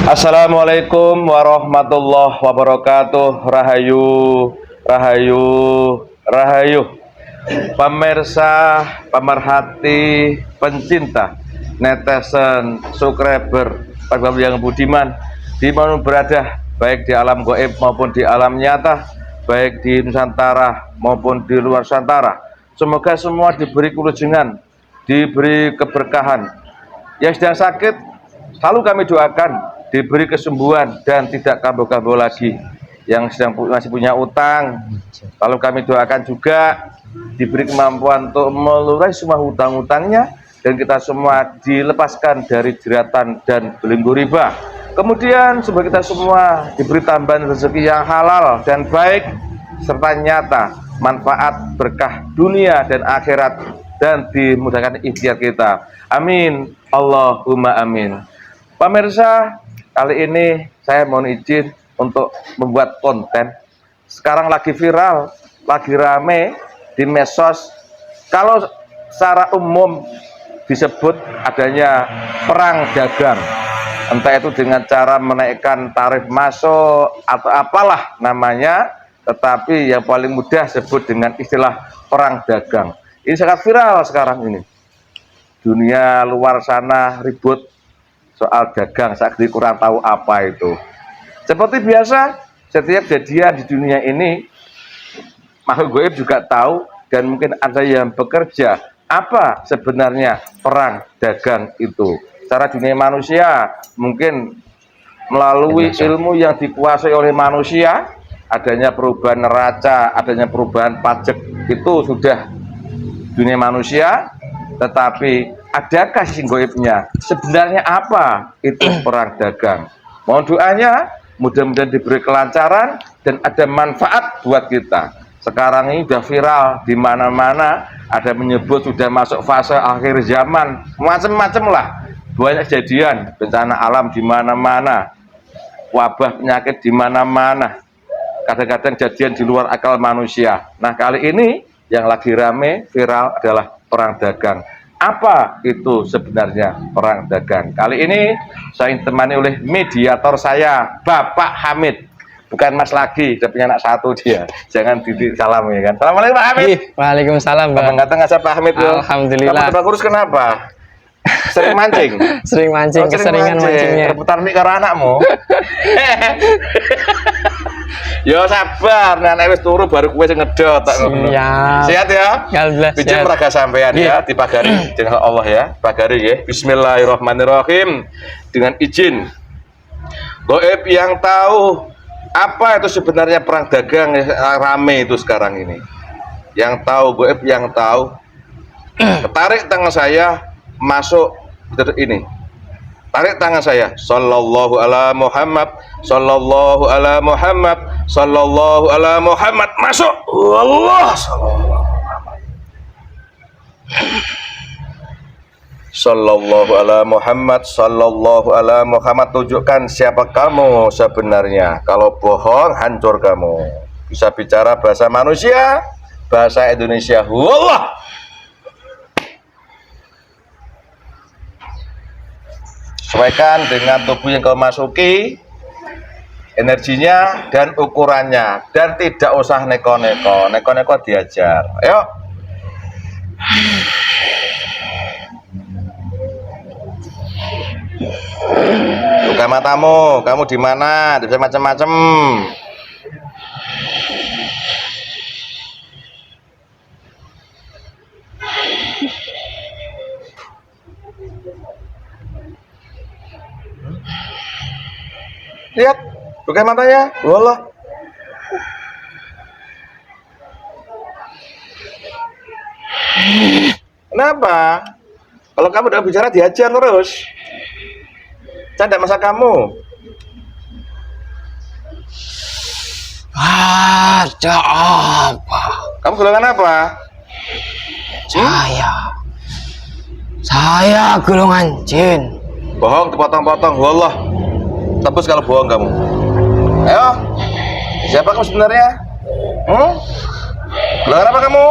Assalamualaikum warahmatullahi wabarakatuh. Rahayu, rahayu, rahayu. Pemirsa, pemerhati, pencinta, netizen, subscriber, Pak yang budiman, dimanapun berada, baik di alam gaib maupun di alam nyata, baik di Nusantara maupun di luar Nusantara. Semoga semua diberi kelujunan, diberi keberkahan. Yang sedang sakit, selalu kami doakan diberi kesembuhan dan tidak kambuh-kambuh lagi. Yang sedang masih punya utang, lalu kami doakan juga diberi kemampuan untuk melurai semua hutang-hutangnya, dan kita semua dilepaskan dari jeratan dan belenggu riba. Kemudian semoga kita semua diberi tambahan rezeki yang halal dan baik serta nyata, manfaat berkah dunia dan akhirat, dan dimudahkan ikhtiar kita. Amin, Allahumma amin. Pemirsa, kali ini saya mohon izin untuk membuat konten. Sekarang lagi viral, lagi rame di medsos. Kalau secara umum disebut adanya perang dagang, entah itu dengan cara menaikkan tarif masuk atau apalah namanya, tetapi yang paling mudah sebut dengan istilah perang dagang. Ini sangat viral sekarang ini. Dunia luar sana ribut soal dagang, saya kurang tahu apa itu. Seperti biasa, setiap kejadian di dunia ini makhluk gaib juga tahu, dan mungkin ada yang bekerja apa sebenarnya perang dagang itu. Secara dunia manusia, mungkin melalui ilmu yang dikuasai oleh manusia, adanya perubahan neraca, adanya perubahan pajak, itu sudah dunia manusia. Tetapi adakah sisi gaibnya? Sebenarnya apa itu perang dagang? Mohon doanya, mudah-mudahan diberi kelancaran dan ada manfaat buat kita. Sekarang ini sudah viral di mana-mana, ada menyebut sudah masuk fase akhir zaman, macam-macam lah. Banyak kejadian bencana alam di mana-mana, wabah penyakit di mana-mana, kadang-kadang kejadian di luar akal manusia. Nah, kali ini yang lagi rame viral adalah perang dagang. Apa itu sebenarnya perang dagang? Kali ini saya ditemani oleh mediator saya, Bapak Hamid. Bukan Mas lagi, dia punya anak satu dia. Jangan titik salam ya kan. Assalamualaikum Pak Hamid. Waalaikumsalam, Bang. Datang aja Pak Hamid. Alhamdulillah. Kamu kurus kenapa? Sering mancing? Sering mancing, keseringan mancingnya. Rebutan mie karo anakmu. Yo sabar, nenek wis turu baru kowe sing ngedot. Siap. Sehat ya? Alhamdulillah. Bijak meraga sampean ya, dipagari dengan Allah ya. Pagari ya. Bismillahirrahmanirrahim. Dengan izin gaib yang tahu apa itu sebenarnya perang dagang rame itu sekarang ini. Yang tahu, gaib yang tahu. Tarik tangan saya masuk ini. Tarik tangan saya. Sallallahu ala Muhammad, sallallahu ala Muhammad, sallallahu ala Muhammad. Masuk. Allah. Sallallahu ala Muhammad, sallallahu ala Muhammad. Tunjukkan siapa kamu sebenarnya. Kalau bohong, hancur kamu. Bisa bicara bahasa manusia, bahasa Indonesia. Wallah. Sesuaikan dengan tubuh yang kau masuki, energinya dan ukurannya, dan tidak usah neko-neko. Neko-neko diajar. Ayo. Buka matamu, kamu di mana? Bisa macam-macam. Lihat, buka matanya. Wallah. Kenapa? Kalau kamu udah bicara diajar terus. Canda masa kamu. Ada apa? Kamu golongan apa? Saya golongan jin. Bohong, dipotong-potong. Wallah. Tebus kalau bohong kamu. Ayo. Siapa kamu sebenarnya? Golongan apa kamu?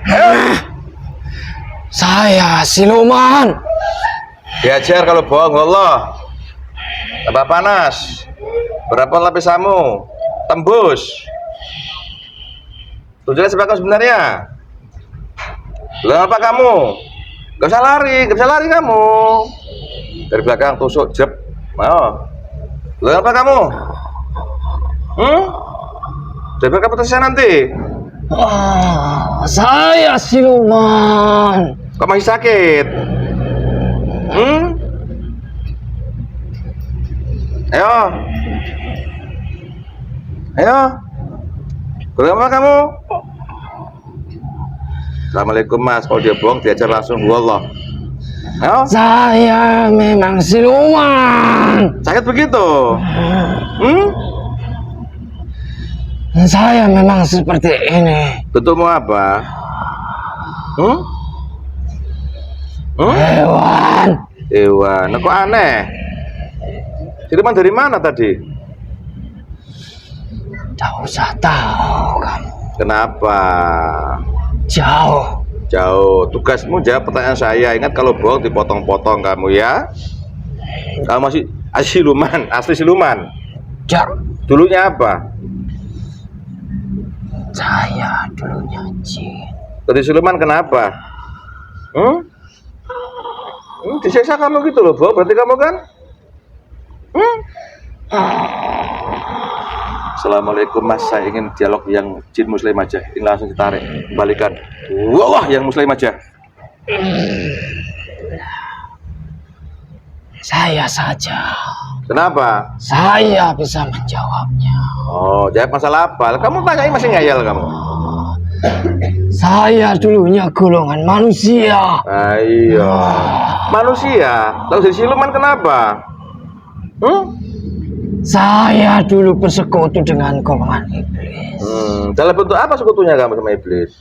Ayo. Saya siluman. Diajar kalau bohong Allah. Tambah panas. Berapa lapisamu? Tembus. Tunjukkan siapa kamu sebenarnya. Lah apa kamu? Gak usah lari kamu. Dari belakang tusuk jeb. Oh. Lah apa kamu? Dari belakang putusnya nanti. Saya siluman. Kok masih sakit? Ayo. Berapa kamu? Assalamualaikum Mas. Kalau dia bohong diajar langsung wallah. Ayo. Saya memang siluman. Sakit begitu? Saya memang seperti ini. Bentukmu apa? Hewan. Kok aneh? Siluman dari mana tadi? Tak usah tahu kamu. Kenapa? Jauh. Tugasmu jawab pertanyaan saya. Ingat kalau bohong dipotong-potong kamu ya. Kamu masih siluman, asli siluman. Dulunya apa? Saya dulunya jin. Tadi siluman kenapa? Disiksa kamu gitu loh, bohong berarti kamu kan? Assalamualaikum Mas, saya ingin dialog yang jin muslim aja. Ini langsung ditarik, kembalikan. Wah, yang muslim aja. Saya saja. Kenapa? Saya bisa menjawabnya. Oh, jawab masalah apa? Kamu tanyain masih ngayal kamu. Saya dulunya golongan manusia. Ayo. Manusia. Lalu jadi siluman kenapa? Saya dulu bersekutu dengan golongan iblis. Dalam bentuk apa sekutunya kamu sama iblis?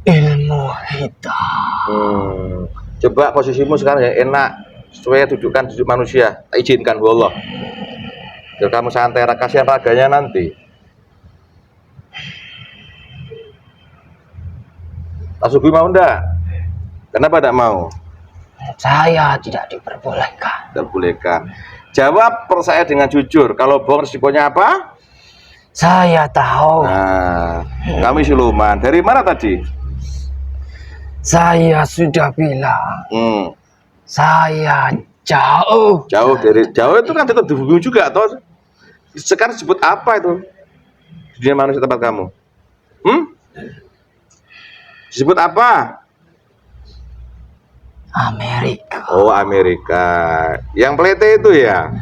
Ilmu hitam. Coba posisimu sekarang ya enak. Sesuai duduk manusia. Tak izinkan Allah. Biar kamu santai, kasihan raganya nanti. Tasubi mau ndak? Kenapa tidak mau? Saya tidak diperbolehkan. Tidak bolehkan. Jawab percaya dengan jujur. Kalau bohong resikonya apa? Saya tahu. Nah, kami siluman. Dari mana tadi? Saya sudah bilang. Saya jauh. Jauh itu kan tetap di bumi juga atau sekarang disebut apa itu? Dunia manusia tempat kamu? Disebut apa? Amerika. Oh, Amerika. Yang pelete itu ya.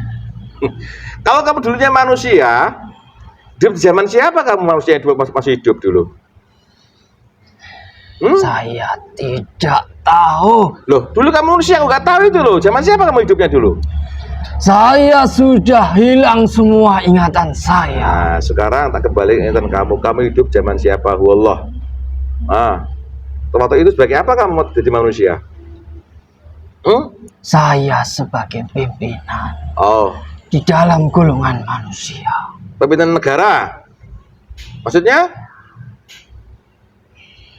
Kalau kamu dulunya manusia, hidup di zaman siapa kamu manusia yang masih hidup dulu? Saya tidak tahu. Loh, dulu kamu manusia, aku nggak tahu itu loh. Zaman siapa kamu hidupnya dulu? Saya sudah hilang semua ingatan saya. Nah, sekarang tak kembali ingatan kamu. Kamu hidup zaman siapa? Wallah. Waktu itu sebagai apa kamu jadi manusia? Saya sebagai pimpinan. Oh. Di dalam golongan manusia. Pimpinan negara? Maksudnya?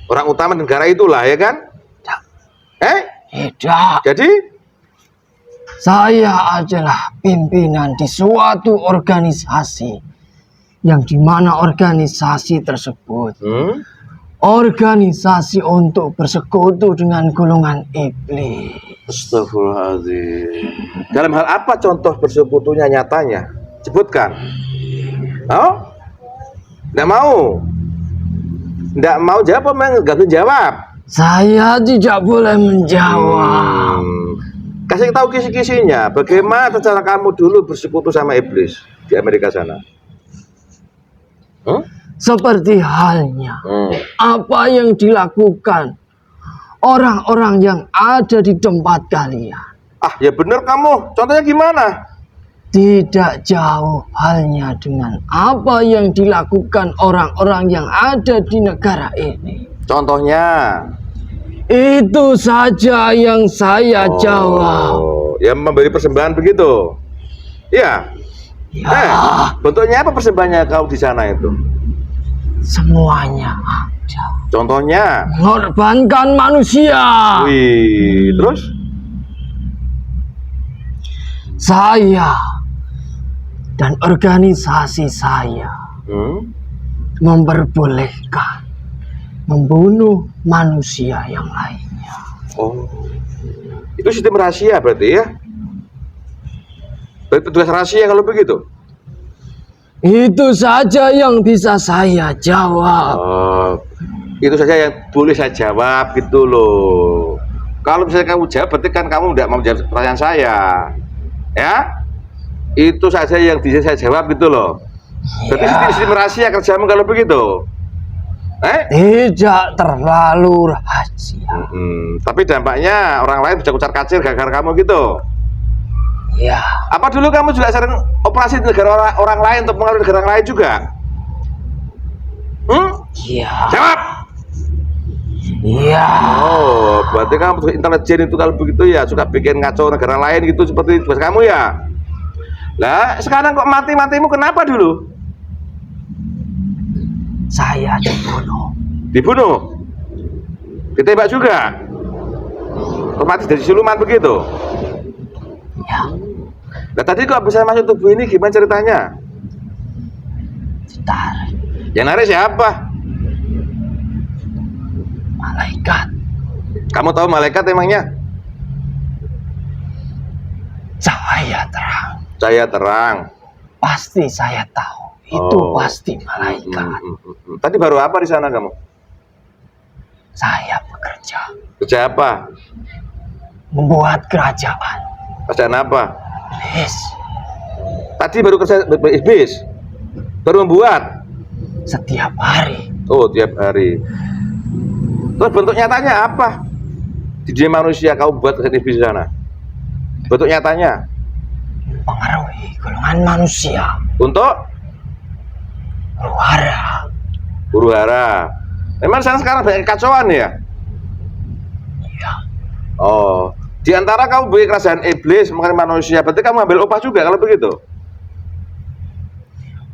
Orang utama negara itulah, ya kan? Tidak. Jadi? Saya adalah pimpinan di suatu organisasi. Yang dimana organisasi tersebut organisasi untuk bersekutu dengan golongan iblis. Astagfirullahaladzim. Dalam hal apa contoh bersekutunya nyatanya? Sebutkan. Oh? Nggak mau? Nggak mau jawab apa memang nggak jawab? Saya tidak boleh menjawab. Kasih tahu kisi-kisinya. Bagaimana cara kamu dulu bersekutu sama iblis di Amerika sana? Seperti halnya apa yang dilakukan orang-orang yang ada di tempat kalian. Ya bener kamu. Contohnya gimana? Tidak jauh halnya dengan apa yang dilakukan orang-orang yang ada di negara ini. Contohnya? Itu saja yang saya jawab. Ya memberi persembahan begitu? Iya. Ya. Bentuknya apa persembahannya kau di sana itu? semuanya ada. Contohnya? Mengorbankan manusia. Wih, terus? Saya dan organisasi saya memperbolehkan membunuh manusia yang lainnya. Oh, itu sistem rahasia berarti ya? Berarti petugas rahasia kalau begitu? Itu saja yang bisa saya jawab. Oh, itu saja yang boleh saya jawab gitu loh. Kalau misalnya kamu jawab, berarti kan kamu tidak mau menjawab pertanyaan saya, ya? Itu saja yang bisa saya jawab gitu loh. Berarti sistem rahasia kerjamu kalau begitu? Tidak terlalu rahasia. Tapi dampaknya orang lain bisa kucar-kacir gara-gara kamu gitu. Ya. Apa dulu kamu juga sering operasi di negara orang lain untuk mengaruhi negara lain juga? Iya. Jawab. Iya. Oh, berarti kamu intelijen itu kalau begitu ya, suka bikin ngaco negara lain gitu seperti tugas kamu ya. Lah, sekarang kok mati-matimu kenapa dulu? Saya dibunuh. Dibunuh? Ditembak juga? Otomatis dari siluman begitu? Ya. Nah, tadi kok bisa masuk tubuh ini, gimana ceritanya? Ditarik. Yang narik siapa? Malaikat. Kamu tahu malaikat emangnya? Cahaya terang. Cahaya terang. Pasti saya tahu. Itu pasti malaikat. Tadi baru apa di sana kamu? Saya bekerja. Kerja apa? Membuat kerajaan. Kerjaan apa? Bis. Tadi baru kerja bis. Baru membuat. Setiap hari. Oh, tiap hari. Terus bentuk nyatanya apa? Di dunia manusia kamu buat kerjaan bis di sana. Bentuk nyatanya? Mempengaruhi golongan manusia. Untuk? Huru-hara. Huru-hara. Memang sekarang banyak kacauan ya? Iya. Oh, di antara kamu bikin kerajaan iblis mengenai manusia, berarti kamu ambil upah juga kalau begitu?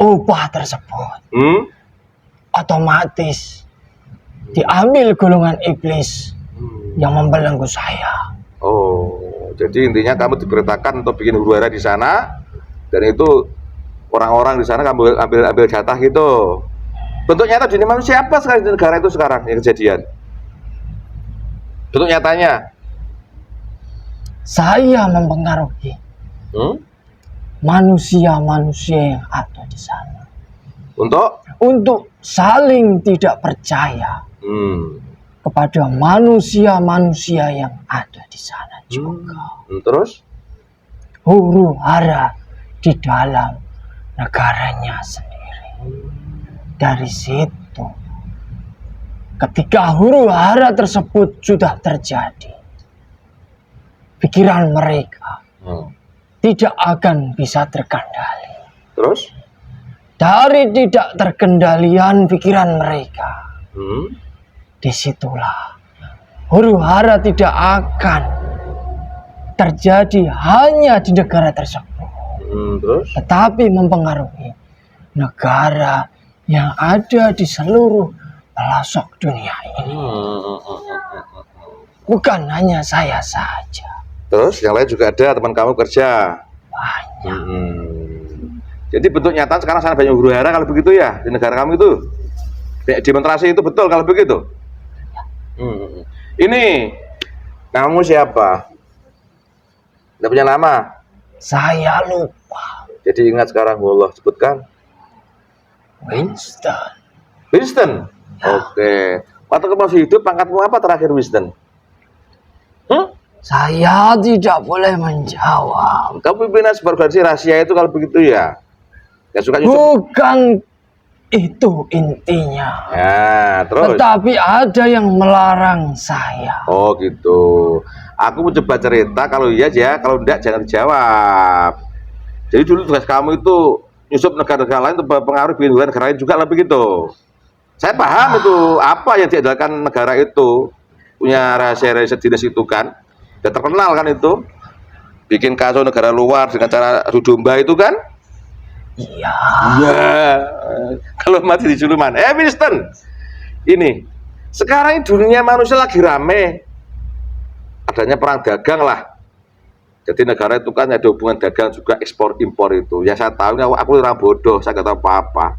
Upah tersebut otomatis diambil golongan iblis yang membelenggu saya. Oh, jadi intinya kamu diperintahkan untuk bikin huru-hara di sana, dan itu orang-orang di sana kamu ambil jatah gitu. Bentuk nyata di manusia apa sekarang di negara itu sekarang yang kejadian? Bentuk nyatanya? Saya mempengaruhi manusia-manusia yang ada di sana. Untuk saling tidak percaya kepada manusia-manusia yang ada di sana juga. Terus? Huru-hara di dalam negaranya sendiri. Dari situ, ketika huru-hara tersebut sudah terjadi, pikiran mereka tidak akan bisa terkendali. Terus? Dari tidak terkendalian pikiran mereka, disitulah huru-hara tidak akan terjadi hanya di negara tersebut, tetapi mempengaruhi negara yang ada di seluruh pelosok dunia ini. Bukan hanya saya saja. Terus yang lain juga ada teman kamu kerja? Banyak. Jadi bentuk nyata sekarang sana banyak huru-hara kalau begitu ya di negara kamu itu? Demonstrasi itu betul kalau begitu? Ini kamu siapa? Tidak punya nama? Saya lupa. Jadi ingat sekarang, Allah sebutkan. Winston. Winston? Ya. Oke. Waktu kamu masih hidup, pangkatmu apa terakhir, Winston? Saya tidak boleh menjawab. Kamu pimpinan sebuah organisasi rahasia itu kalau begitu ya? Ya suka nyusup. Bukan itu intinya. Ya, terus? Tetapi ada yang melarang saya. Oh gitu. Aku mau coba cerita, kalau iya ya, kalau enggak jangan dijawab. Jadi dulu tugas kamu itu nyusup negara-negara lain untuk berpengaruh bikin negara lain juga lah begitu. Saya paham itu apa yang diandalkan negara itu, punya rahasia-rahasia dinas itu kan, dan terkenal kan itu, bikin kacau negara luar dengan cara adu domba itu kan. Iya. Iya. Kalau mati di Suleman. Winston. Ini sekarang dunia manusia lagi rame. Adanya perang dagang lah. Jadi negara itu kan ada hubungan dagang juga ekspor impor itu. Ya saya tahu, aku orang bodoh, saya nggak tahu apa-apa.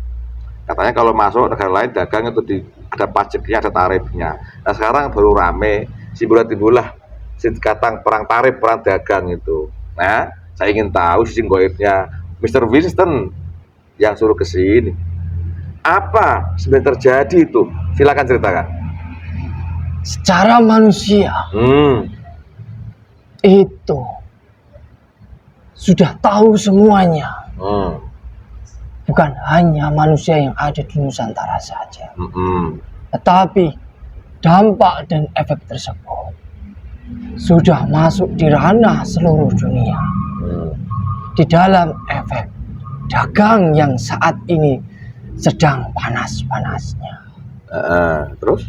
Katanya kalau masuk negara lain dagang itu ada pajaknya, ada tarifnya. Nah sekarang baru rame, timbullah singkatan perang tarif, perang dagang itu. Nah saya ingin tahu sisi goibnya Mr. Winston yang suruh ke sini. Apa sebenarnya terjadi itu? Silakan ceritakan. Secara manusia itu sudah tahu semuanya. Bukan hanya manusia yang ada di Nusantara saja. Tetapi dampak dan efek tersebut sudah masuk di ranah seluruh dunia. Di dalam efek dagang yang saat ini sedang panas-panasnya. Terus?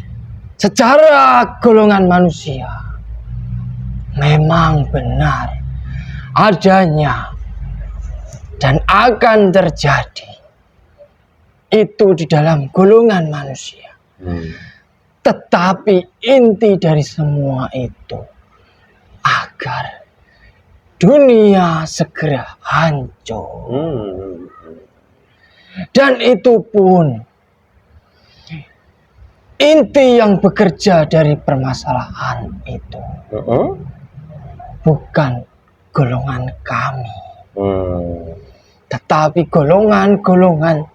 Secara golongan manusia memang benar adanya dan akan terjadi itu di dalam golongan manusia. Tetapi inti dari semua itu agar dunia segera hancur. Dan itu pun inti yang bekerja dari permasalahan itu bukan golongan kami, tetapi golongan-golongan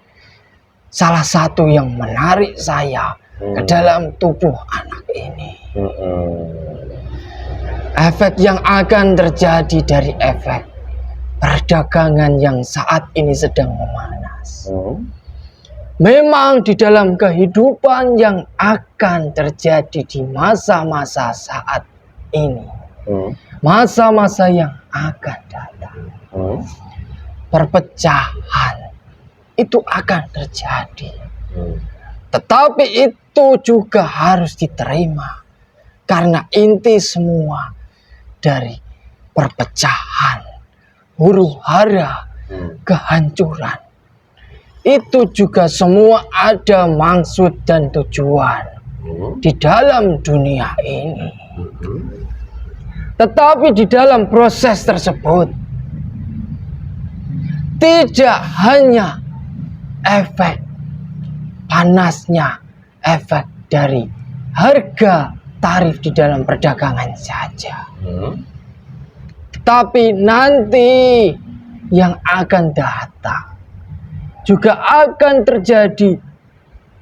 salah satu yang menarik saya ke dalam tubuh anak ini. Efek yang akan terjadi dari efek perdagangan yang saat ini sedang memanas. Memang di dalam kehidupan yang akan terjadi di masa-masa saat ini, masa-masa yang akan datang, perpecahan itu akan terjadi. Tetapi itu juga harus diterima, karena inti semua dari perpecahan, huru-hara, kehancuran, itu juga semua ada maksud dan tujuan di dalam dunia ini. Tetapi di dalam proses tersebut tidak hanya efek panasnya, efek dari harga tarif di dalam perdagangan saja, tetapi nanti yang akan datang juga akan terjadi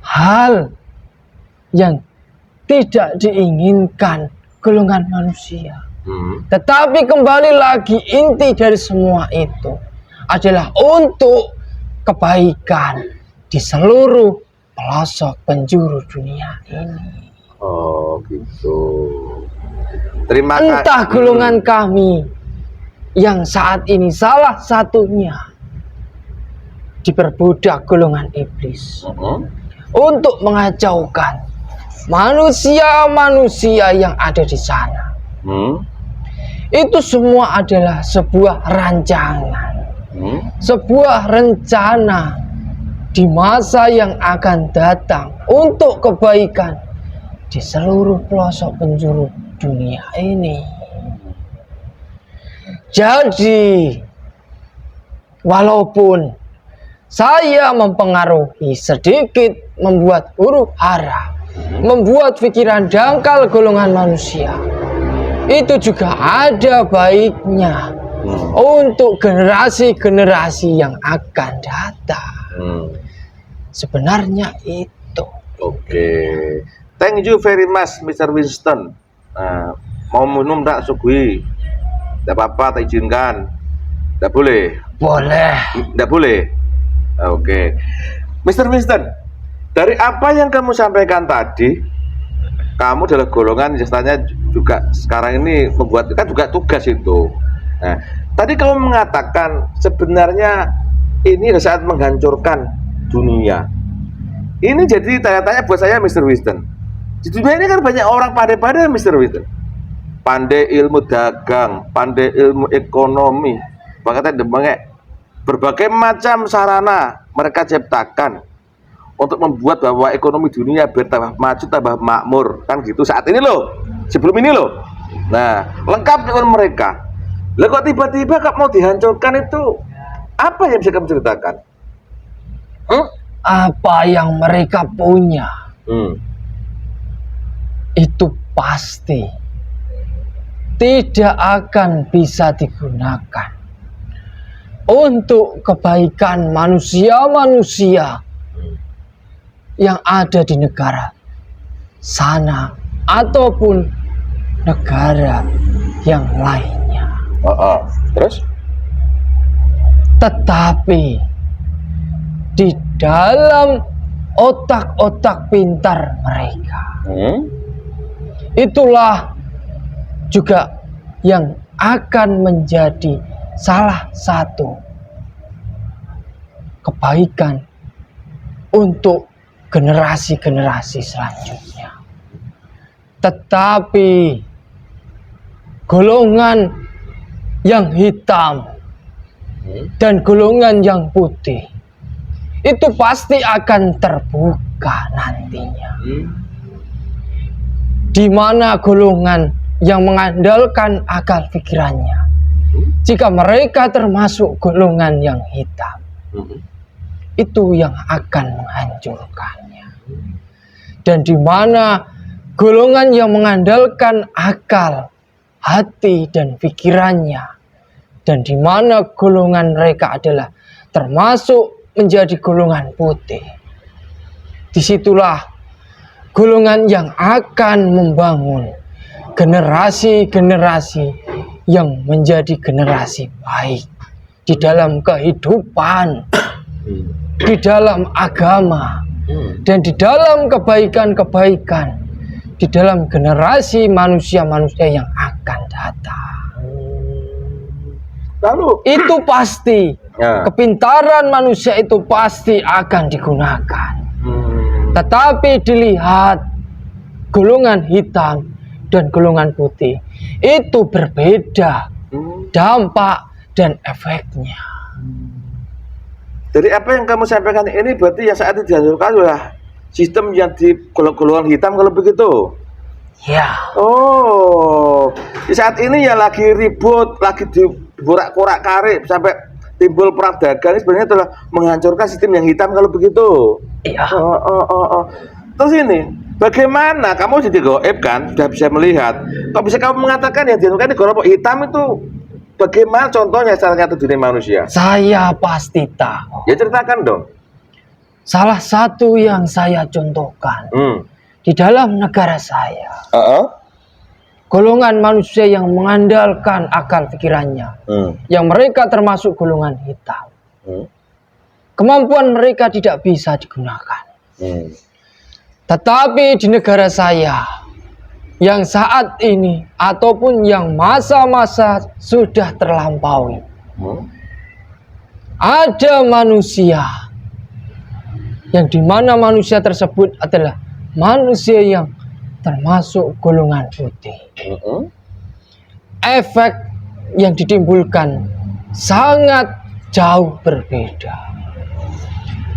hal yang tidak diinginkan golongan manusia. Tetapi kembali lagi inti dari semua itu adalah untuk kebaikan di seluruh pelosok penjuru dunia ini. Oh gitu. Terima kasih. Entah golongan kami yang saat ini salah satunya diperbudak golongan iblis untuk mengacaukan manusia-manusia yang ada di sana. Itu semua adalah sebuah rancangan, sebuah rencana di masa yang akan datang untuk kebaikan di seluruh pelosok penjuru dunia ini. Jadi, walaupun saya mempengaruhi sedikit, membuat huru-hara, membuat pikiran dangkal golongan manusia, itu juga ada baiknya untuk generasi-generasi yang akan datang. Sebenarnya itu. Oke. Thank you very much, Mr. Winston. Mau minum tak sugui? Tidak apa-apa, tak izinkan. Tidak boleh? Boleh. Tidak boleh? Oke. Mr. Winston, dari apa yang kamu sampaikan tadi, kamu adalah golongan istilahnya juga sekarang ini membuat kan juga tugas itu. Nah, tadi kamu mengatakan sebenarnya ini adalah saat menghancurkan dunia. Ini jadi tanya-tanya buat saya, Mr. Winston. Di dunia ini kan banyak orang pandai-pandai, Mr. Winston. Pandai ilmu dagang, pandai ilmu ekonomi, bahkan ada banyak berbagai macam sarana mereka ciptakan untuk membuat bahwa ekonomi dunia biar tambah maju, tambah makmur, kan gitu saat ini loh, sebelum ini loh. Nah, lengkap dengan mereka. Lah kok tiba-tiba kok mau dihancurkan itu? Apa yang bisa kamu ceritakan? Apa yang mereka punya itu pasti tidak akan bisa digunakan untuk kebaikan manusia-manusia yang ada di negara sana ataupun negara yang lainnya. Terus? Tetapi di dalam otak-otak pintar mereka, itulah juga yang akan menjadi salah satu kebaikan untuk generasi-generasi selanjutnya. Tetapi golongan yang hitam dan golongan yang putih itu pasti akan terbuka nantinya. Di mana golongan yang mengandalkan akal pikirannya, jika mereka termasuk golongan yang hitam, itu yang akan menghancurkannya. Dan di mana golongan yang mengandalkan akal, hati dan pikirannya, dan di mana golongan mereka adalah termasuk menjadi golongan putih, disitulah golongan yang akan membangun generasi-generasi yang menjadi generasi baik di dalam kehidupan, di dalam agama, dan di dalam kebaikan-kebaikan, di dalam generasi manusia-manusia yang akan datang. Lalu Itu pasti, kepintaran manusia itu pasti akan digunakan. Tetapi dilihat golongan hitam dan golongan putih itu berbeda dampak dan efeknya. Jadi apa yang kamu sampaikan ini berarti yang saat ini dihancurkan adalah sistem yang di golongan hitam kalau begitu. Ya. Oh, di saat ini ya lagi ribut, lagi diborak-korak-karik sampai timbul perang dagang, ini sebenarnya adalah menghancurkan sistem yang hitam kalau begitu. Iya. Terus ini, bagaimana kamu jadi gaib kan, sudah bisa melihat, kok bisa kamu mengatakan yang dihancurkan ini kelompok hitam itu bagaimana contohnya secara nyata dunia manusia? Saya pasti tahu. Ya ceritakan dong. Salah satu yang saya contohkan di dalam negara saya, golongan manusia yang mengandalkan akal pikirannya, yang mereka termasuk golongan hitam, kemampuan mereka tidak bisa digunakan. Tetapi di negara saya yang saat ini ataupun yang masa-masa sudah terlampaui, ada manusia yang dimana manusia tersebut adalah manusia yang termasuk golongan putih. Efek yang ditimbulkan sangat jauh berbeda.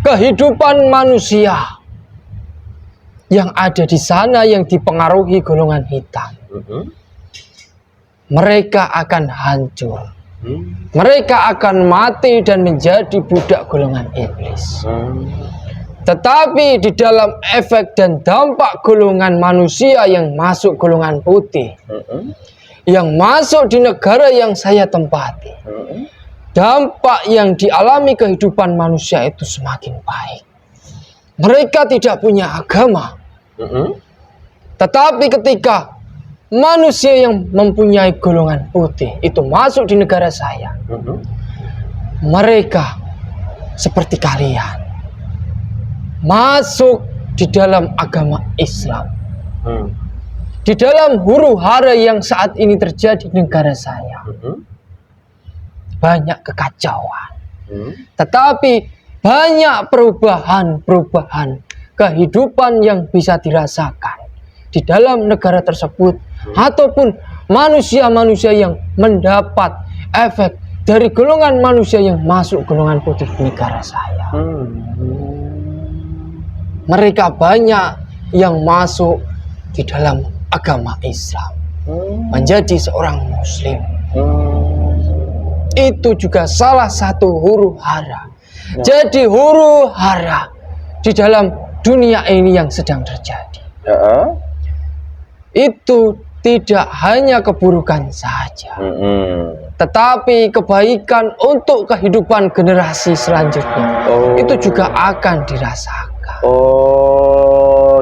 Kehidupan manusia yang ada di sana yang dipengaruhi golongan hitam, mereka akan hancur. Mereka akan mati dan menjadi budak golongan iblis. Tetapi di dalam efek dan dampak golongan manusia yang masuk golongan putih, yang masuk di negara yang saya tempati, dampak yang dialami kehidupan manusia itu semakin baik. Mereka tidak punya agama. Tetapi ketika manusia yang mempunyai golongan putih itu masuk di negara saya, mereka seperti kalian masuk di dalam agama Islam, di dalam huru-hara yang saat ini terjadi di negara saya. Banyak kekacauan, tetapi banyak perubahan-perubahan kehidupan yang bisa dirasakan di dalam negara tersebut, ataupun manusia-manusia yang mendapat efek dari golongan manusia yang masuk golongan putih di negara saya. Mereka banyak yang masuk di dalam agama Islam, menjadi seorang muslim. Itu juga salah satu huru hara. Jadi huru hara di dalam dunia ini yang sedang terjadi. Itu tidak hanya keburukan saja, tetapi kebaikan untuk kehidupan generasi selanjutnya. Itu juga akan dirasakan.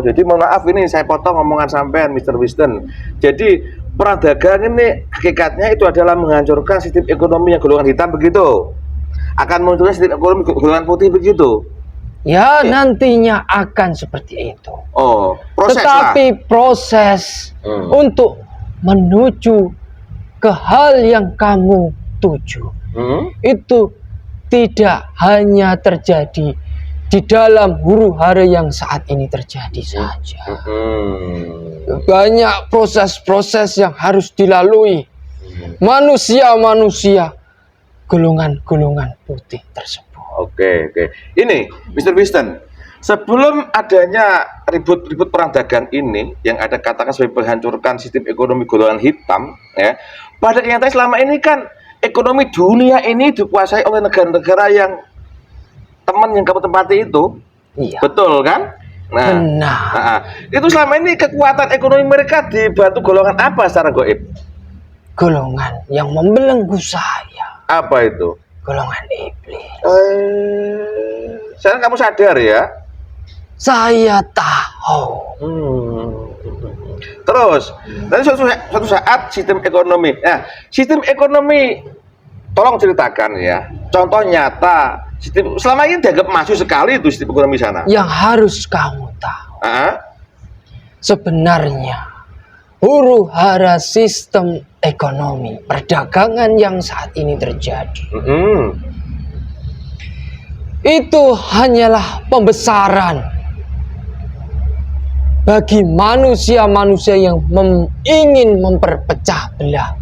Jadi mohon maaf ini saya potong omongan sampean Mr. Winston. Jadi perang dagang ini hakikatnya itu adalah menghancurkan sistem ekonomi yang golongan hitam begitu. Akan munculnya sistem ekonomi golongan putih begitu. Ya, nantinya akan seperti itu. Proses tetapi lah. Proses untuk menuju ke hal yang kamu tuju itu tidak hanya terjadi di dalam huru hara yang saat ini terjadi saja. Banyak proses-proses yang harus dilalui manusia-manusia golongan-golongan putih tersebut. Oke. Ini, Mr. Winston, sebelum adanya ribut-ribut perang dagang ini, yang ada katakan sebagai menghancurkan sistem ekonomi golongan hitam, ya, pada kenyataannya selama ini kan ekonomi dunia ini dikuasai oleh negara-negara yang teman yang kamu tempati itu. Iya. Betul kan? Nah, itu selama ini kekuatan ekonomi mereka dibantu golongan apa secara goib? Golongan yang membelenggu saya. Apa itu? Golongan iblis. Sekarang kamu sadar ya? Saya tahu. Terus, nanti suatu saat sistem ekonomi. Nah, sistem ekonomi, tolong ceritakan ya. Contoh nyata, sistem selama ini dianggap maju sekali itu sistem ekonomi sana. Yang harus kamu tahu. Sebenarnya huru hara sistem ekonomi perdagangan yang saat ini terjadi itu hanyalah pembesaran bagi manusia-manusia yang ingin memperpecah belah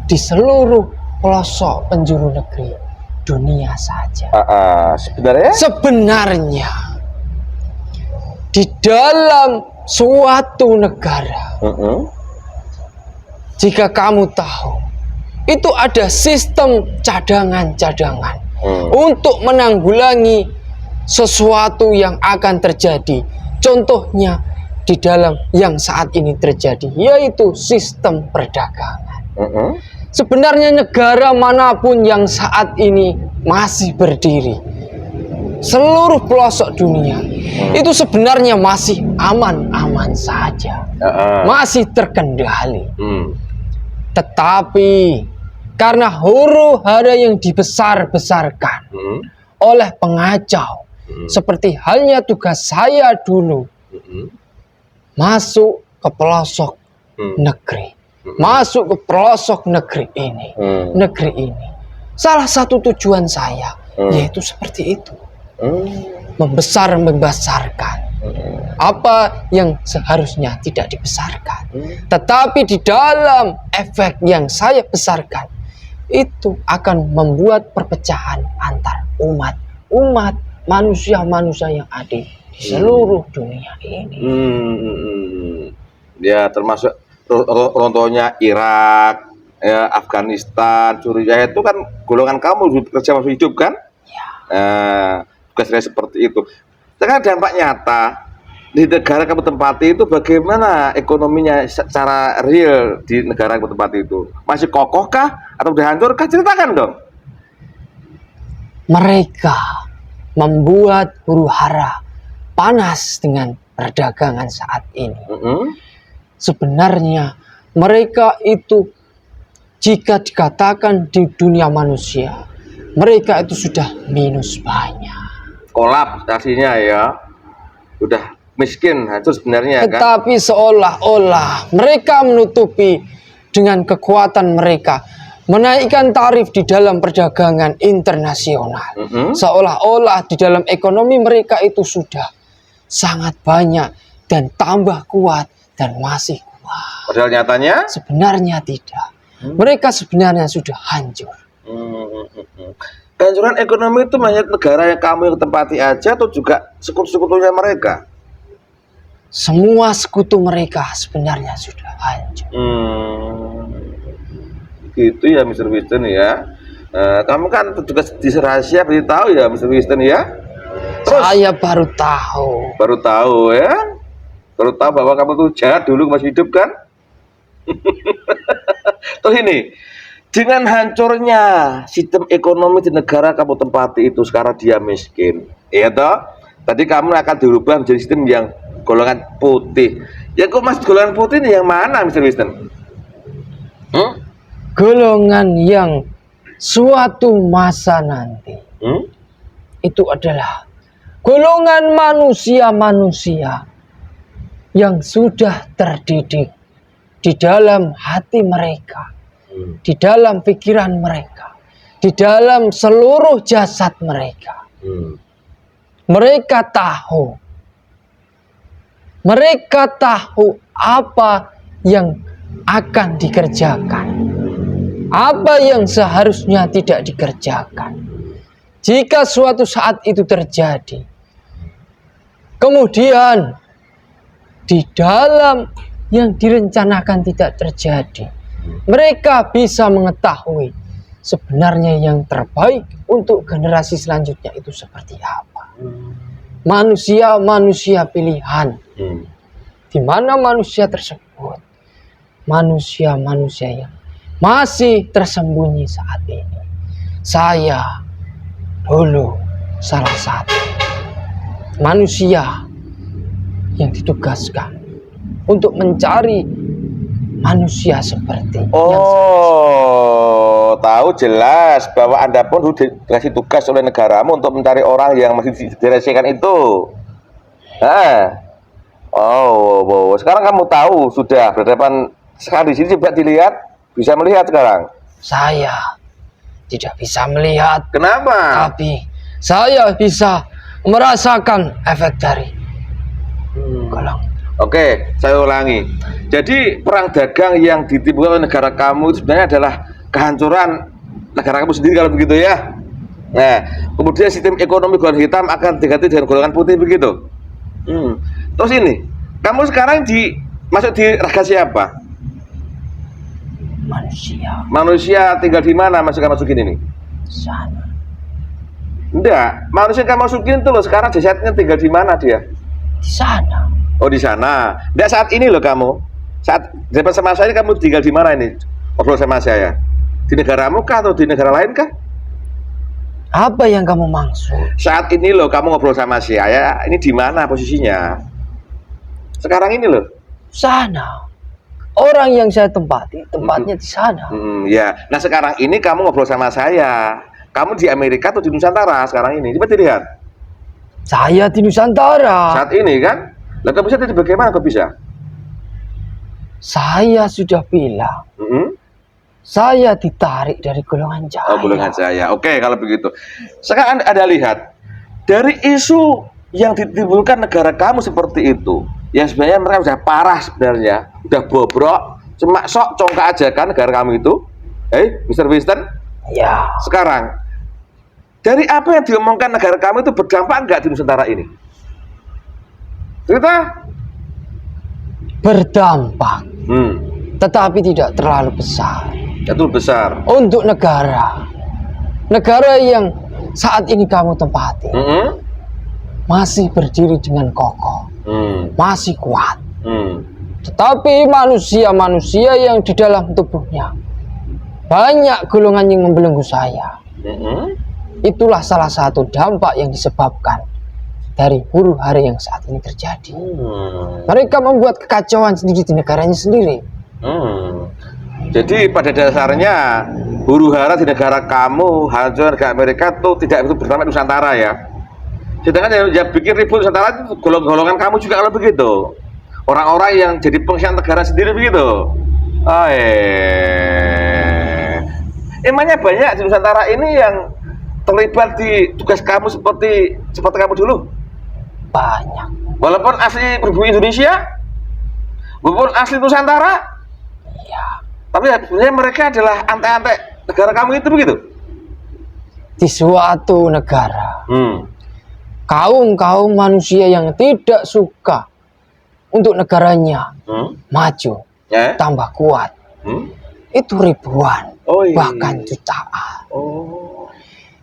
di seluruh pelosok penjuru negeri dunia saja. Sebenarnya di dalam suatu negara, jika kamu tahu, itu ada sistem cadangan-cadangan untuk menanggulangi sesuatu yang akan terjadi. Contohnya di dalam yang saat ini terjadi, yaitu sistem perdagangan. Sebenarnya negara manapun yang saat ini masih berdiri, seluruh pelosok dunia, itu sebenarnya masih aman-aman saja, masih terkendali. Tetapi karena huru hara yang dibesar-besarkan oleh pengacau, seperti halnya tugas saya dulu, masuk ke pelosok negeri, masuk ke pelosok negeri ini, salah satu tujuan saya yaitu seperti itu, membesar-membesarkan apa yang seharusnya tidak dibesarkan. Tetapi di dalam efek yang saya besarkan, itu akan membuat perpecahan antar umat manusia-manusia yang ada di seluruh dunia ini. Ya, termasuk contohnya Irak, ya, Afghanistan, Suriah, itu kan golongan kamu bekerja masih hidup kan? Tugasnya seperti itu. Sekarang dampak nyata di negara kamu tempati itu bagaimana ekonominya secara real di negara kamu tempati itu? Masih kokohkah atau sudah hancurkah? Ceritakan dong. Mereka membuat huru hara panas dengan perdagangan saat ini. Sebenarnya mereka itu, jika dikatakan di dunia manusia, mereka itu sudah minus banyak. Kolaps artinya ya, udah miskin, hancur sebenarnya. Tetapi kan, seolah-olah mereka menutupi dengan kekuatan mereka, menaikkan tarif di dalam perdagangan internasional. Seolah-olah di dalam ekonomi mereka itu sudah sangat banyak dan tambah kuat dan masih kuat. Padahal nyatanya? Sebenarnya tidak. Mereka sebenarnya sudah hancur. Kehancuran ekonomi itu hanya negara yang kamu yang tempati aja atau juga sekutu-sekutunya mereka? Semua sekutu mereka sebenarnya sudah hancur. Gitu ya Mr. Winston ya. Kamu kan tugas di rahasia beritahu ya Mr. Winston ya. Terus, Saya baru tahu. baru tahu ya. Baru tahu bahwa kamu tuh jahat dulu masih hidup kan? Terus ini, dengan hancurnya sistem ekonomi di negara kamu tempati itu, sekarang dia miskin. Iya toh? Tadi kamu akan dirubah menjadi sistem yang golongan putih. Ya kok mas golongan putih ini yang mana Mr. Winston? Golongan yang suatu masa nanti itu adalah golongan manusia-manusia yang sudah terdidik di dalam hati mereka, di dalam pikiran mereka, di dalam seluruh jasad mereka. Mereka tahu apa yang akan dikerjakan, apa yang seharusnya tidak dikerjakan. Jika suatu saat itu terjadi, kemudian di dalam yang direncanakan tidak terjadi, mereka bisa mengetahui sebenarnya yang terbaik untuk generasi selanjutnya itu seperti apa. Manusia-manusia pilihan, di mana manusia tersebut manusia-manusia yang masih tersembunyi saat ini. Saya dulu salah satu manusia yang ditugaskan untuk mencari manusia seperti tahu jelas bahwa Anda pun dikasih tugas oleh negaramu untuk mencari orang yang masih dirahasiakan itu. Sekarang kamu tahu sudah berhadapan sekarang di sini, coba dilihat, bisa melihat sekarang. Saya tidak bisa melihat. Kenapa? Tapi saya bisa merasakan efek dari golong. Oke, saya ulangi. Jadi perang dagang yang ditimbulkan oleh negara kamu itu sebenarnya adalah kehancuran negara kamu sendiri kalau begitu ya. Nah, kemudian sistem ekonomi golongan hitam akan diganti dengan golongan putih begitu. Terus ini, kamu sekarang masuk di raga siapa? Manusia. Manusia tinggal di mana masukin ini? Sana. Enggak, manusia yang kamu masukin itu loh sekarang jasadnya tinggal di mana dia? Di sana. Oh di sana. Enggak saat ini loh kamu. Saat zaman sama saya kamu tinggal di mana ini? Ngobrol sama saya. Di negaramu kah atau di negara lain kah? Apa yang kamu maksud? Saat ini loh kamu ngobrol sama saya. Ini di mana posisinya? Sekarang ini loh. Sana. Orang yang saya tempati, tempatnya di sana. Ya. Nah sekarang ini kamu ngobrol sama saya. Kamu di Amerika atau di Nusantara sekarang ini? Coba dilihat. Saya di Nusantara. Saat ini kan? Lah kamu bisa bagaimana kok bisa? Saya sudah bilang. Saya ditarik dari golongan cahaya. Oh, golongan cahaya. Oke, kalau begitu. Sekarang Anda lihat dari isu yang ditimbulkan negara kamu seperti itu, yang sebenarnya mereka sudah parah sebenarnya, udah bobrok, cuma sok congkak aja kan negara kamu itu. Mr. Winston? Ya. Sekarang dari apa yang diomongkan negara kamu itu berdampak enggak di Nusantara ini? Cerita? Berdampak. Tetapi tidak terlalu besar. Itu besar. Untuk negara yang saat ini kamu tempati, masih berdiri dengan kokoh, masih kuat. Tetapi manusia-manusia yang di dalam tubuhnya banyak golongan yang membelenggu saya. Itulah salah satu dampak yang disebabkan dari huru hara yang saat ini terjadi. Mereka membuat kekacauan sendiri di negaranya sendiri. Jadi pada dasarnya huru hara di negara kamu, hancur negara Amerika itu tidak itu bernama Nusantara ya. Sedangkan yang bikin ribut Nusantara itu golongan kamu juga kalau begitu. Orang-orang yang jadi pengkhianat negara sendiri begitu. Emangnya banyak di Nusantara ini yang terlibat di tugas kamu seperti kamu dulu? Banyak. Walaupun asli berbumi Indonesia, walaupun asli Nusantara, ya. Tapi sebenarnya mereka adalah antek-antek negara kamu itu begitu? di suatu negara, Hmm. kaum manusia yang tidak suka untuk negaranya Hmm. maju, Ya. tambah kuat, Hmm. itu ribuan, Oh, iya. bahkan jutaan. Oh.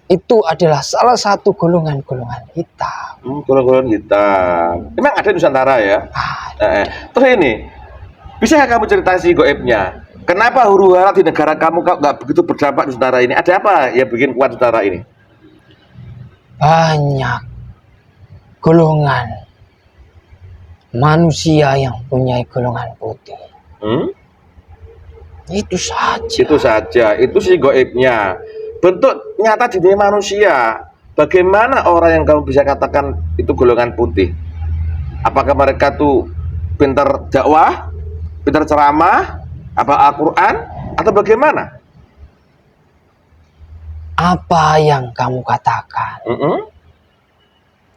Itu adalah salah satu golongan-golongan hitam. Golongan hitam. Emang ada di Nusantara ya? Terus ini, bisa nggak kamu cerita sih goibnya? Kenapa huru-hara di negara kamu nggak begitu berdampak di Nusantara ini? Ada apa yang bikin kuat Nusantara ini? Banyak golongan manusia yang punya golongan putih. Hmm? Itu saja. Itu saja, itu sih goibnya. Bentuk nyata di dunia manusia, bagaimana orang yang kamu bisa katakan itu golongan putih? Apakah mereka tuh pintar dakwah, pintar ceramah, apa Al-Quran, atau bagaimana? Apa yang kamu katakan Mm-mm.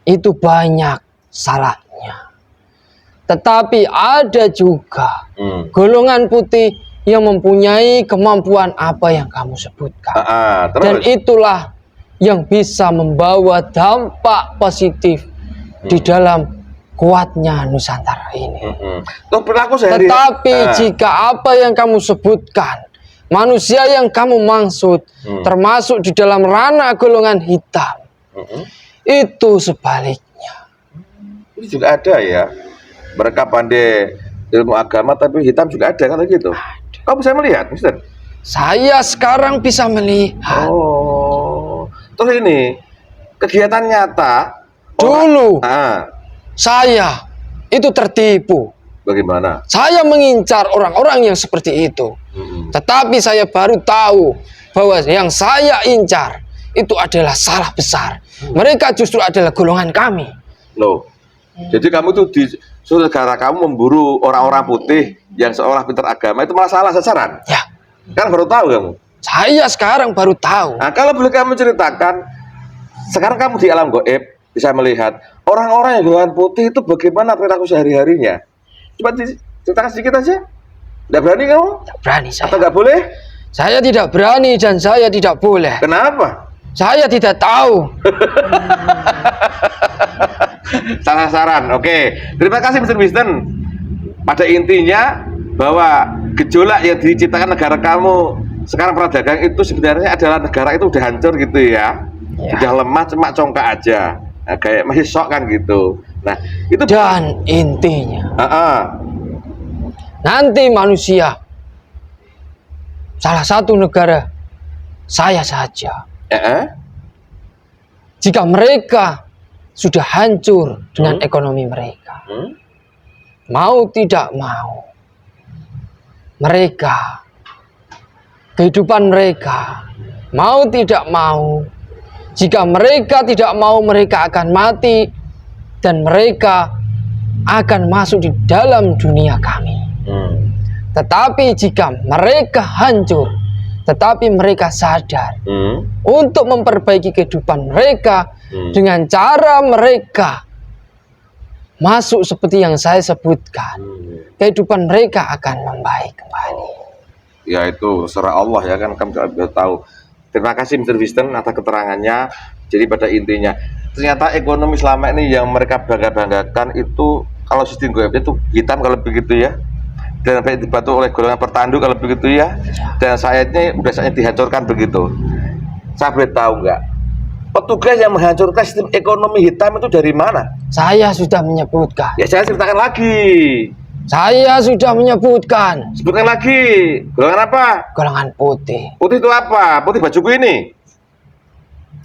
itu banyak salahnya. Tetapi ada juga golongan putih yang mempunyai kemampuan apa yang kamu sebutkan. Dan Terus? itulah yang bisa membawa dampak positif di dalam kuatnya Nusantara ini. Tuh perilaku sehari. Tetapi jika apa yang kamu sebutkan, manusia yang kamu maksud, termasuk di dalam ranah golongan hitam, itu sebaliknya. Ini juga ada ya. Mereka pandai ilmu agama tapi hitam juga ada kan gitu. Kamu bisa melihat, Mister? Saya sekarang bisa melihat. Oh. Terus ini kegiatan nyata. Dulu saya itu tertipu. Bagaimana? Saya mengincar orang-orang yang seperti itu. Tetapi saya baru tahu bahwa yang saya incar itu adalah salah besar. Mereka justru adalah golongan kami. Loh. Jadi kamu tuh di negara kamu memburu orang-orang putih yang seolah pintar agama, itu malah salah sasaran. Ya, Kan baru tahu kamu. saya sekarang baru tahu. Nah, kalau boleh kamu ceritakan, sekarang kamu di alam goib bisa melihat orang-orang yang golongan putih itu bagaimana perilaku sehari-harinya. Coba ceritakan sedikit aja. Tidak berani kamu? Tidak berani saya. Atau nggak boleh? Saya tidak berani dan saya tidak boleh. Kenapa? Saya tidak tahu. Salah sasaran. Oke. Terima kasih Mr. Winston. Pada intinya bahwa gejolak yang diciptakan negara kamu sekarang perdagangan itu sebenarnya adalah negara itu udah hancur gitu ya. Udah lemah, cuma congkak aja. Nah, kayak masih sok kan gitu. Nah, itu Dan intinya Ah. nanti manusia salah satu negara saya saja, jika mereka sudah hancur dengan ekonomi mereka, mau tidak mau mereka, kehidupan mereka, mau tidak mau, jika mereka tidak mau, mereka akan mati dan mereka akan masuk di dalam dunia kami. Tetapi jika mereka hancur, tetapi mereka sadar untuk memperbaiki kehidupan mereka dengan cara mereka masuk seperti yang saya sebutkan, kehidupan mereka akan membaik kembali. Ya itu serah Allah ya kan, kamu sudah tahu. Terima kasih Mr. Winston atas keterangannya. Jadi pada intinya ternyata ekonomi selama ini yang mereka bangga-banggakan itu kalau sistem goibnya itu hitam kalau begitu ya, dan sampai dibantu oleh golongan pertanduk kalau begitu ya, dan saatnya udah saatnya dihancurkan begitu. Saya boleh tahu nggak, petugas yang menghancurkan sistem ekonomi hitam itu dari mana? Saya sudah menyebutkan. Ya saya ceritakan lagi. Saya sudah menyebutkan. Sebutkan lagi. Golongan apa? Golongan putih. Putih itu apa? Putih bajuku ini.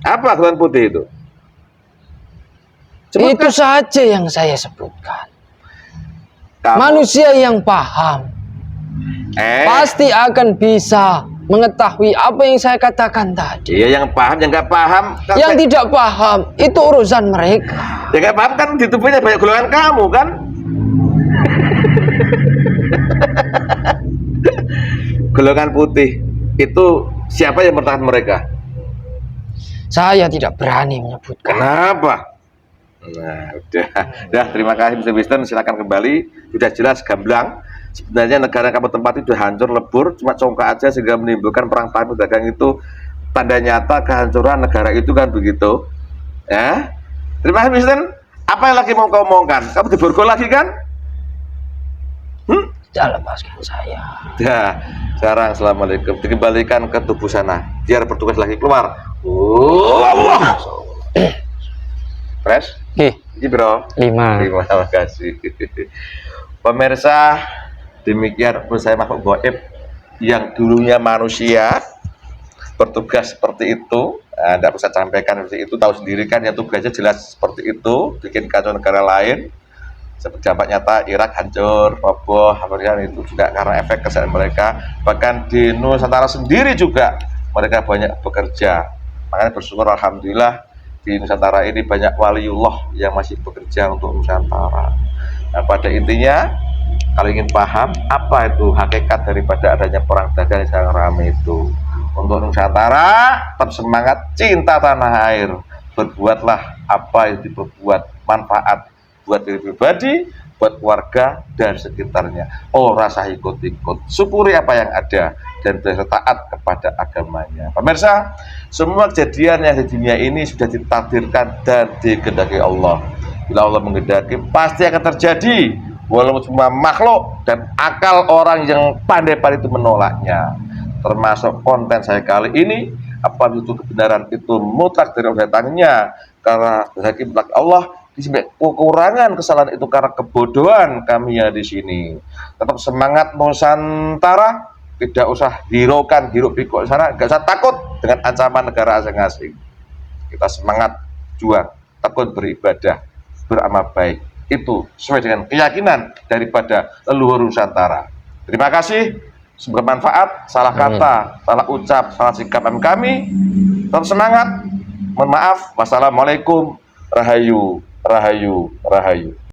Apa golongan putih itu? Sebutkan. Itu saja yang saya sebutkan. Kamu- Manusia yang paham pasti akan bisa mengetahui apa yang saya katakan tadi. Iya, yang paham, yang nggak paham. Yang tidak paham itu urusan mereka. Yang nggak paham kan di tubuhnya banyak golongan kamu kan? Golongan putih itu siapa yang bertahan mereka? Saya tidak berani menyebutkan. Kenapa? Nah, udah terima kasih Mr. Winston, silakan kembali. Sudah jelas gamblang. Sebenarnya negara kamu tempat itu sudah hancur lebur, cuma congkak aja sehingga menimbulkan perang tarif dagang itu tanda nyata kehancuran negara itu kan begitu. Ya. Terima kasih, Mister. Apa yang lagi mau kau omongkan? Kamu diborgol lagi kan? Jangan lepaskan saya. Ya, sekarang assalamualaikum. Dikembalikan ke tubuh sana. Biar bertugas lagi keluar. Allah. Fresh? Ini bro. 5. Terima kasih. Pemirsa, demikian saya makhluk gaib yang dulunya manusia bertugas seperti itu. Tidak usah sampaikan seperti itu, tahu sendiri kan ya, tugasnya jelas seperti itu, bikin kacau negara lain. Seperti dampak nyata Irak hancur, roboh, Afghanistan itu juga karena efek kesalahan mereka. Bahkan di Nusantara sendiri juga mereka banyak bekerja. Makanya bersyukur alhamdulillah di Nusantara ini banyak waliullah yang masih bekerja untuk Nusantara. Nah, pada intinya kalau ingin paham apa itu hakikat daripada adanya perang dagang yang sangat ramai itu, untuk Nusantara tetap semangat, cinta tanah air, berbuatlah apa yang diperbuat manfaat buat diri pribadi, buat keluarga dan sekitarnya. Oh, rasa ikut-ikut, syukuri apa yang ada dan taat kepada agamanya. Pemirsa, semua kejadian yang di dunia ini sudah ditakdirkan dan dikehendaki Allah. Bila Allah menghendaki pasti akan terjadi, walaupun cuma makhluk dan akal orang yang pandai-pandai itu menolaknya. Termasuk konten saya kali ini, apa itu kebenaran itu mutlak dari Allah datangnya, karena hakim Allah. Kekurangan kesalahan itu karena kebodohan kami ya di sini. Tetap semangat Nusantara, tidak usah hiraukan hiruk pikuk sana, nggak usah takut dengan ancaman negara asing-asing. Kita semangat juang, tekun beribadah, beramal baik. Itu sesuai dengan keyakinan daripada leluhur Nusantara. Terima kasih, semoga bermanfaat. Salah kata, salah ucap, salah sikap kami. Tetap semangat. Mohon maaf. Wassalamualaikum. Rahayu. Rahayu, rahayu.